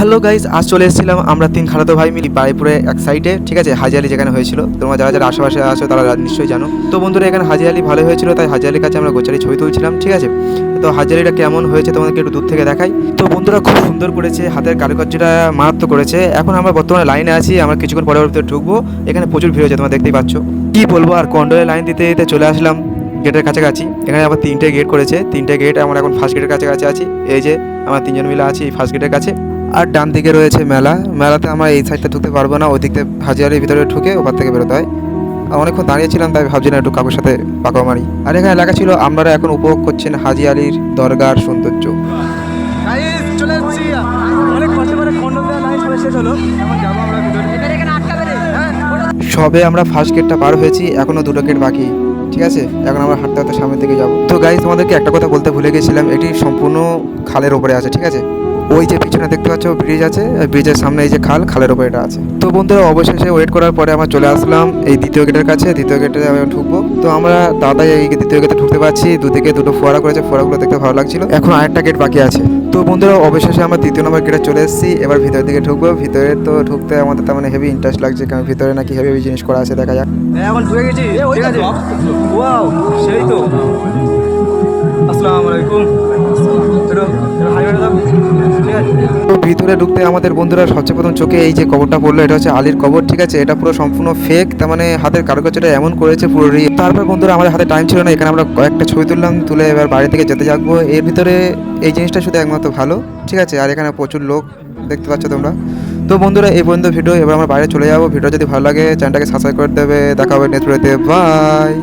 Hello guys, আজ চলে এসেছিলাম আমরা তিন খালাতো ভাই মিলে বাড়িপুরে এক সাইডে, ঠিক আছে, হাজি আলি যেখানে হয়েছিল। তোমরা যারা যারা আশেপাশে আসো তারা নিশ্চয়ই জানো। তো বন্ধুরা, এখানে হাজি আলি ভালো হয়েছিল, তাই হাজি আলির কাছে আমরা গোচারি ছবি তুলছিলাম, ঠিক আছে। তো হাজি আলিটা কেমন হয়েছে তোমাদেরকে একটু দূর থেকে দেখাই। তো বন্ধুরা, খুব সুন্দর করেছে, হাতের কারুকার্যটা মারাত্মক করেছে। এখন আমরা বর্তমানে লাইনে আছি, আমরা কিছুক্ষণ পরে ভিতরে ঢুকবো। এখানে প্রচুর ভিড় হয়েছে, তোমরা দেখতেই পাচ্ছ। কি বলবো আর, কন্ডোলে লাইন দিতে দিতে চলে আসলাম গেটের কাছাকাছি। এখানে আবার তিনটে গেট করেছে, তিনটে গেট। আমরা এখন ফার্স্ট গেটের কাছাকাছি আছি। এই যে আমরা তিনজন মিলে আছি ফার্স্ট গেটের কাছে। আর ডান দিকে রয়েছে মেলা। মেলাতে আমরা এই সাইডটা ঢুকতে পারবো না, ওই দিকতে হাজি আলির ভিতরে ঢুকে ওপার থেকে বেরোতে হয়। আর অনেকক্ষণ দাঁড়িয়েছিলাম, তাই ভাবছিলাম একটু কাকুর সাথে পাকাও মারি। আর এখানে লেখা ছিল আপনারা এখন উপভোগ করছেন হাজি আলির দরগার সৌন্দর্য। চলে এসেছি, অনেক কষ্ট করে খন্ডন লাইন সবাই শেষ হলো। এখন যাবো আমরা ভিতরে। সবে আমরা ফার্স্ট গেটটা পার হয়েছি, এখনো দুটো গেট বাকি, ঠিক আছে। এখন আমরা হাঁটতে হাঁটতে সামনের দিকে যাবো। তো গাইস, তোমাদেরকে একটা কথা বলতে ভুলে গেছিলাম, এটি সম্পূর্ণ খালের ওপরে আছে, ঠিক আছে। ওই যে পিছনে দেখতে পাচ্ছ ব্রিজ আছে, ব্রিজের সামনে এই যে খালের ওপরে এটা আছে। তো বন্ধুরা, অবশেষে ওয়েট করার পরে আমরা চলে আসলাম এই দ্বিতীয় গেটের কাছে। দ্বিতীয় গেটে আমি ঢুকবো। তো আমরা দাদা এই দ্বিতীয় গেটে ঢুকতে পারছি। দুদিকে দুটো ফোয়ারা করেছে, ফোয়ারাগুলো দেখতে ভালো লাগছিল। এখন আরেকটা গেট বাকি আছে। তো বন্ধুরা, অবশেষে আমরা তৃতীয় নম্বর গেটে চলে এসেছি। এবার ভিতরের দিকে ঢুকবো। ভিতরে তো ঢুকতে আমাদের তেমন হেভি ইন্টারেস্ট লাগছে, কারণ ভিতরে নাকি হেভি হেভি জিনিস করা আছে, দেখা যাক। এখন ঢুকে গেছি, ঠিক আছে। ওয়াও, সেই তো। আসসালামু আলাইকুম। তো ভিতরে ঢুকতে আমাদের বন্ধুরা সবচেয়ে প্রথম চোখে এই যে কবরটা পড়লো, এটা হচ্ছে আলীর কবর, ঠিক আছে। এটা পুরো সম্পূর্ণ ফেক, তার মানে হাতের কারুকার্যটা এমন করেছে পুরো তারপর বন্ধুরা, আমাদের হাতে টাইম ছিল না, এখানে আমরা কয়েকটা ছবি তুললাম, তুলে এবার বাড়ি থেকে যেতে যাবো। এর ভিতরে এই জিনিসটা শুধু একমাত্র ভালো, ঠিক আছে। আর এখানে প্রচুর লোক দেখতে পাচ্ছ তোমরা। তো বন্ধুরা, এই পর্যন্ত ভিডিও। এবার আমরা বাইরে চলে যাবো। ভিডিও যদি ভালো লাগে চ্যানেলটাকে সাবস্ক্রাইব করে দেবে। দেখা হবে নেক্সট ভিডিওতে। বাই।